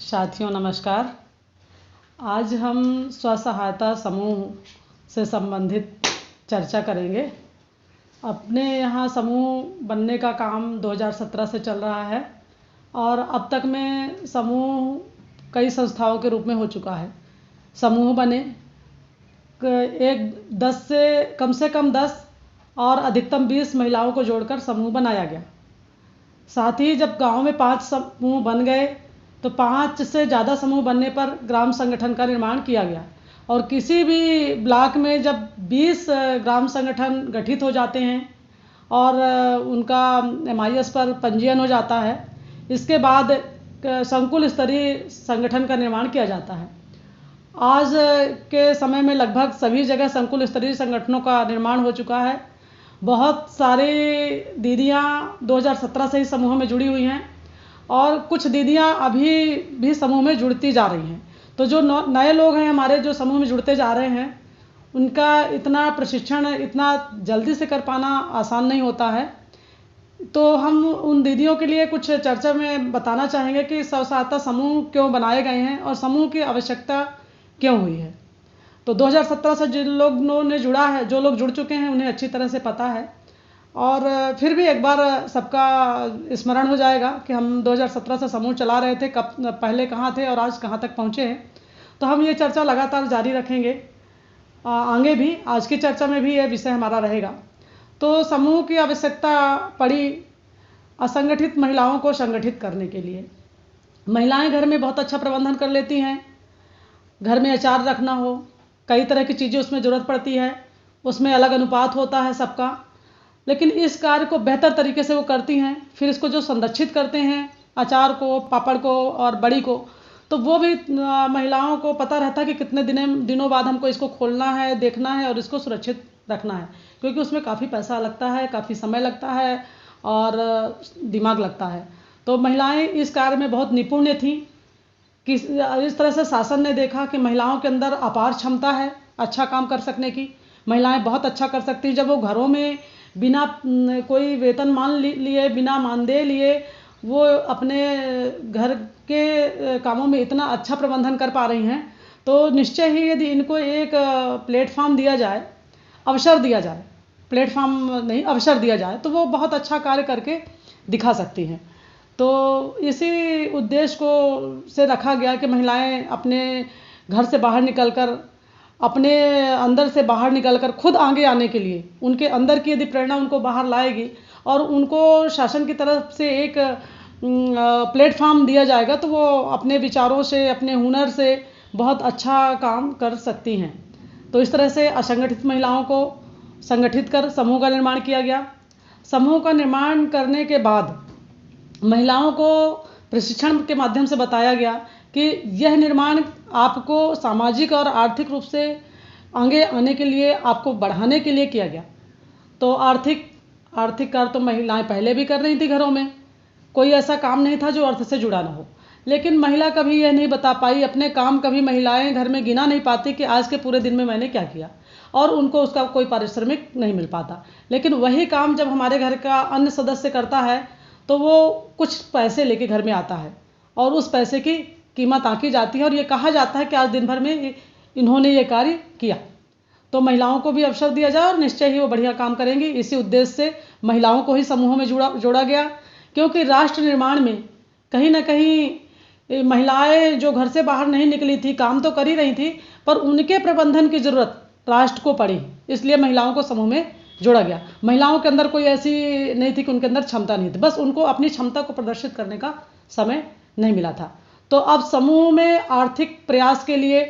साथियों नमस्कार। आज हम स्व सहायता समूह से संबंधित चर्चा करेंगे। अपने यहाँ समूह बनने का काम 2017 से चल रहा है और अब तक में समूह कई संस्थाओं के रूप में हो चुका है। समूह बने कम से कम 10 और अधिकतम 20 महिलाओं को जोड़कर समूह बनाया गया। साथ ही जब गांव में 5 समूह बन गए तो 5 से ज़्यादा समूह बनने पर ग्राम संगठन का निर्माण किया गया और किसी भी ब्लॉक में जब 20 ग्राम संगठन गठित हो जाते हैं और उनका MIS पर पंजीयन हो जाता है, इसके बाद संकुल स्तरीय संगठन का निर्माण किया जाता है। आज के समय में लगभग सभी जगह संकुल स्तरीय संगठनों का निर्माण हो चुका है। बहुत सारी दीदियाँ 2017 से ही समूह में जुड़ी हुई हैं और कुछ दीदियाँ अभी भी समूह में जुड़ती जा रही हैं। तो जो नए लोग हैं हमारे जो समूह में जुड़ते जा रहे हैं, उनका इतना प्रशिक्षण इतना जल्दी से कर पाना आसान नहीं होता है। तो हम उन दीदियों के लिए कुछ चर्चा में बताना चाहेंगे कि स्व सहायता समूह क्यों बनाए गए हैं और समूह की आवश्यकता क्यों हुई है। तो 2017 से जिन लोगों ने जुड़ा है, जो लोग जुड़ चुके हैं, उन्हें अच्छी तरह से पता है और फिर भी एक बार सबका स्मरण हो जाएगा कि हम 2017 से समूह चला रहे थे, कब पहले कहाँ थे और आज कहाँ तक पहुँचे हैं। तो हम ये चर्चा लगातार जारी रखेंगे, आगे भी आज की चर्चा में भी ये विषय हमारा रहेगा। तो समूह की आवश्यकता पड़ी असंगठित महिलाओं को संगठित करने के लिए। महिलाएं घर में बहुत अच्छा प्रबंधन कर लेती हैं। घर में अचार रखना हो, कई तरह की चीज़ें उसमें ज़रूरत पड़ती है, उसमें अलग अनुपात होता है सबका, लेकिन इस कार्य को बेहतर तरीके से वो करती हैं। फिर इसको जो संरक्षित करते हैं, अचार को, पापड़ को और बड़ी को, तो वो भी महिलाओं को पता रहता है कि कितने दिनों बाद हमको इसको खोलना है, देखना है और इसको सुरक्षित रखना है, क्योंकि उसमें काफ़ी पैसा लगता है, काफ़ी समय लगता है और दिमाग लगता है। तो महिलाएं इस कार्य में बहुत निपुण थीं। इस तरह से शासन ने देखा कि महिलाओं के अंदर अपार क्षमता है अच्छा काम कर सकने की। महिलाएं बहुत अच्छा कर सकती हैं। जब वो घरों में बिना कोई वेतन मान लिए, बिना मानदेय लिए वो अपने घर के कामों में इतना अच्छा प्रबंधन कर पा रही हैं, तो निश्चय ही यदि इनको एक प्लेटफॉर्म दिया जाए, अवसर दिया जाए, प्लेटफॉर्म नहीं अवसर दिया जाए, तो वो बहुत अच्छा कार्य करके दिखा सकती हैं। तो इसी उद्देश्य को से रखा गया कि महिलाएं अपने घर से बाहर निकलकर, अपने अंदर से बाहर निकलकर खुद आगे आने के लिए, उनके अंदर की यदि प्रेरणा उनको बाहर लाएगी और उनको शासन की तरफ से एक प्लेटफॉर्म दिया जाएगा, तो वो अपने विचारों से, अपने हुनर से बहुत अच्छा काम कर सकती हैं। तो इस तरह से असंगठित महिलाओं को संगठित कर समूह का निर्माण किया गया। समूह का निर्माण करने के बाद महिलाओं को प्रशिक्षण के माध्यम से बताया गया कि यह निर्माण आपको सामाजिक और आर्थिक रूप से आगे आने के लिए, आपको बढ़ाने के लिए किया गया। तो आर्थिक कार्य तो महिलाएं पहले भी कर रही थी घरों में, कोई ऐसा काम नहीं था जो अर्थ से जुड़ा ना हो, लेकिन महिला कभी यह नहीं बता पाई, अपने काम कभी महिलाएं घर में गिना नहीं पाती कि आज के पूरे दिन में मैंने क्या किया, और उनको उसका कोई पारिश्रमिक नहीं मिल पाता। लेकिन वही काम जब हमारे घर का अन्य सदस्य करता है तो वो कुछ पैसे लेके घर में आता है और उस पैसे की कीमत आंकी जाती है और ये कहा जाता है कि आज दिन भर में इन्होंने ये कार्य किया। तो महिलाओं को भी अवसर दिया जाए और निश्चय ही वो बढ़िया काम करेंगी। इसी उद्देश्य से महिलाओं को ही समूह में जोड़ा गया, क्योंकि राष्ट्र निर्माण में कहीं ना कहीं महिलाएं जो घर से बाहर नहीं निकली थी, काम तो कर ही रही थी, पर उनके प्रबंधन की ज़रूरत राष्ट्र को पड़ी, इसलिए महिलाओं को समूह में जोड़ा गया। महिलाओं के अंदर कोई ऐसी नहीं थी कि उनके अंदर क्षमता नहीं थी, बस उनको अपनी क्षमता को प्रदर्शित करने का समय नहीं मिला था। तो अब समूह में आर्थिक प्रयास के लिए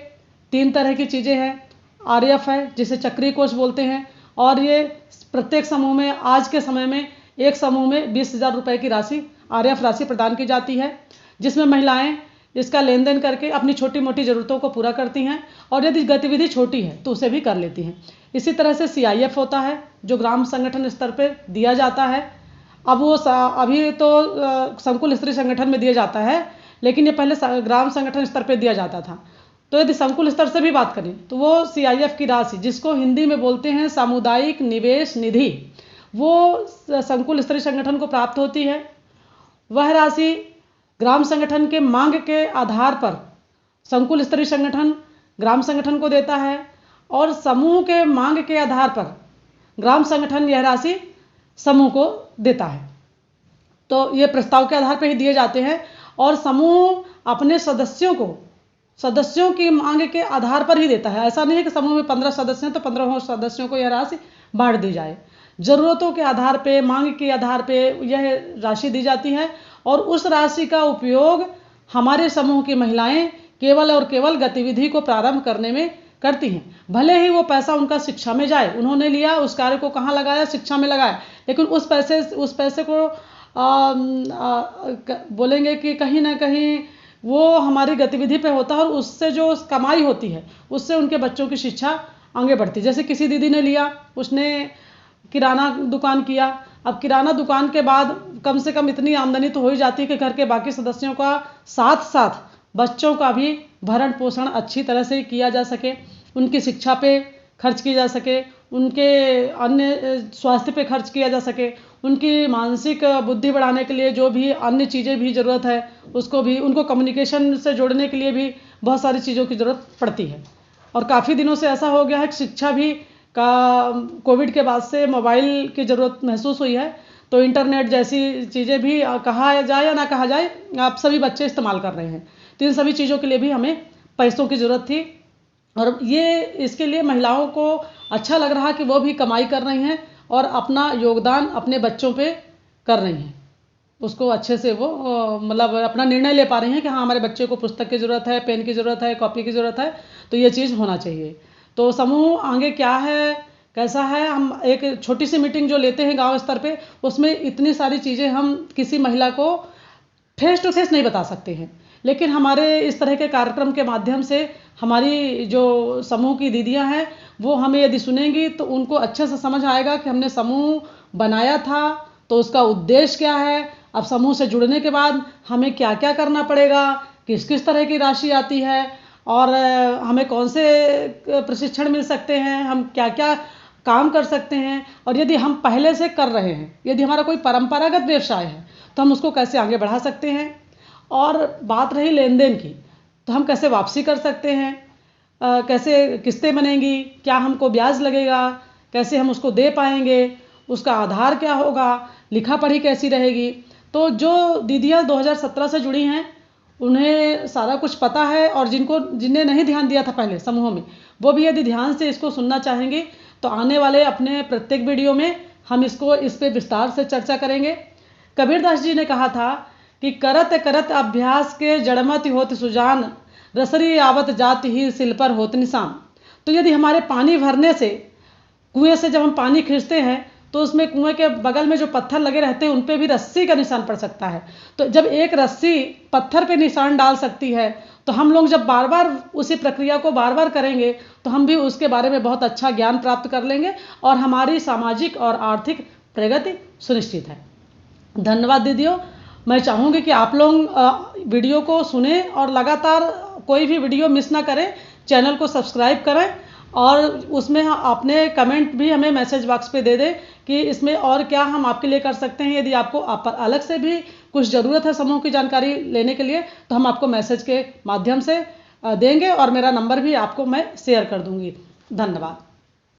3 तरह की चीज़ें हैं। RF है, जिसे चक्रीय कोष बोलते हैं, और ये प्रत्येक समूह में आज के समय में एक समूह में 20,000 रुपये की राशि, RF राशि प्रदान की जाती है, जिसमें महिलाएं इसका लेन देन करके अपनी छोटी मोटी ज़रूरतों को पूरा करती हैं और यदि गतिविधि छोटी है तो उसे भी कर लेती हैं। इसी तरह से CIF होता है, जो ग्राम संगठन स्तर पर दिया जाता है। अब वो अभी तो संकुल स्तरीय संगठन में दिया जाता है, लेकिन ये पहले ग्राम संगठन स्तर पर दिया जाता था। तो यदि संकुल स्तर से भी बात करें तो वो CIF की राशि, जिसको हिंदी में बोलते हैं सामुदायिक निवेश निधि, वो संकुल स्तरीय संगठन को प्राप्त होती है। वह राशि ग्राम संगठन के मांग के आधार पर संकुल स्तरीय संगठन ग्राम संगठन को देता है और समूह के मांग के आधार पर ग्राम संगठन यह राशि समूह को देता है। तो ये प्रस्ताव के आधार पर ही दिए जाते हैं और समूह अपने सदस्यों की मांग के आधार पर ही देता है। ऐसा नहीं है कि समूह में 15 सदस्य हैं तो 15 सदस्यों को यह राशि बांट दी जाए। ज़रूरतों के आधार पे, मांग के आधार पे यह राशि दी जाती है और उस राशि का उपयोग हमारे समूह की महिलाएं केवल और केवल गतिविधि को प्रारंभ करने में करती हैं। भले ही वो पैसा उनका शिक्षा में जाए, उन्होंने लिया, उस कार्य को कहाँ लगाया, शिक्षा में लगाया, लेकिन उस पैसे को बोलेंगे कि कहीं ना कहीं वो हमारी गतिविधि पे होता है और उससे जो कमाई होती है उससे उनके बच्चों की शिक्षा आगे बढ़ती है। जैसे किसी दीदी ने लिया, उसने किराना दुकान किया, अब किराना दुकान के बाद कम से कम इतनी आमदनी तो हो ही जाती है कि घर के बाकी सदस्यों का साथ साथ बच्चों का भी भरण पोषण अच्छी तरह से किया जा सके, उनकी शिक्षा पे खर्च किया जा सके, उनके अन्य स्वास्थ्य पे खर्च किया जा सके, उनकी मानसिक बुद्धि बढ़ाने के लिए जो भी अन्य चीज़ें भी ज़रूरत है उसको भी, उनको कम्युनिकेशन से जोड़ने के लिए भी बहुत सारी चीज़ों की ज़रूरत पड़ती है। और काफ़ी दिनों से ऐसा हो गया है कि शिक्षा भी कोविड के बाद से मोबाइल की ज़रूरत महसूस हुई है, तो इंटरनेट जैसी चीज़ें भी कहा जाए या ना कहा जाए आप सभी बच्चे इस्तेमाल कर रहे हैं। तो इन सभी चीज़ों के लिए भी हमें पैसों की ज़रूरत थी और ये इसके लिए महिलाओं को अच्छा लग रहा कि वो भी कमाई कर रही हैं और अपना योगदान अपने बच्चों पे कर रही हैं। उसको अच्छे से वो मतलब अपना निर्णय ले पा रही हैं कि हाँ हमारे बच्चे को पुस्तक की ज़रूरत है, पेन की ज़रूरत है, कॉपी की ज़रूरत है, तो ये चीज़ होना चाहिए। तो समूह आगे क्या है, कैसा है, हम एक छोटी सी मीटिंग जो लेते हैं गांव स्तर पे, उसमें इतनी सारी चीज़ें हम किसी महिला को फेस टू फेस नहीं बता सकते हैं, लेकिन हमारे इस तरह के कार्यक्रम के माध्यम से हमारी जो समूह की दीदियां हैं वो हमें यदि सुनेंगी तो उनको अच्छे से समझ आएगा कि हमने समूह बनाया था तो उसका उद्देश्य क्या है, अब समूह से जुड़ने के बाद हमें क्या क्या करना पड़ेगा, किस किस तरह की राशि आती है और हमें कौन से प्रशिक्षण मिल सकते हैं, हम क्या क्या काम कर सकते हैं, और यदि हम पहले से कर रहे हैं, यदि हमारा कोई परंपरागत व्यवसाय है तो हम उसको कैसे आगे बढ़ा सकते हैं। और बात रही लेन देन की, तो हम कैसे वापसी कर सकते हैं, कैसे किस्तें बनेंगी, क्या हमको ब्याज लगेगा, कैसे हम उसको दे पाएंगे, उसका आधार क्या होगा, लिखा पढ़ी कैसी रहेगी। तो जो दीदियाँ 2017 से जुड़ी हैं उन्हें सारा कुछ पता है और जिन्हें नहीं ध्यान दिया था पहले समूहों में, वो भी यदि ध्यान से इसको सुनना चाहेंगे तो आने वाले अपने प्रत्येक वीडियो में हम इस पे विस्तार से चर्चा करेंगे। कबीरदास जी ने कहा था कि करत करत अभ्यास के जड़मत होत सुजान, रसरी आवत जाति ही सिल पर होत निशान। तो यदि हमारे पानी भरने से, कुएं से जब हम पानी खींचते हैं तो उसमें कुएं के बगल में जो पत्थर लगे रहते हैं उन पे भी रस्सी का निशान पड़ सकता है। तो जब एक रस्सी पत्थर पे निशान डाल सकती है तो हम लोग जब बार बार उसी प्रक्रिया को बार बार करेंगे तो हम भी उसके बारे में बहुत अच्छा ज्ञान प्राप्त कर लेंगे और हमारी सामाजिक और आर्थिक प्रगति सुनिश्चित है। धन्यवाद दीदियों। मैं चाहूँगी कि आप लोग वीडियो को सुने और लगातार कोई भी वीडियो मिस ना करें, चैनल को सब्सक्राइब करें और उसमें अपने कमेंट भी हमें मैसेज बॉक्स पे दे दें कि इसमें और क्या हम आपके लिए कर सकते हैं। यदि आपको अलग से भी कुछ ज़रूरत है समूह की जानकारी लेने के लिए तो हम आपको मैसेज के माध्यम से देंगे और मेरा नंबर भी आपको मैं शेयर कर दूँगी। धन्यवाद।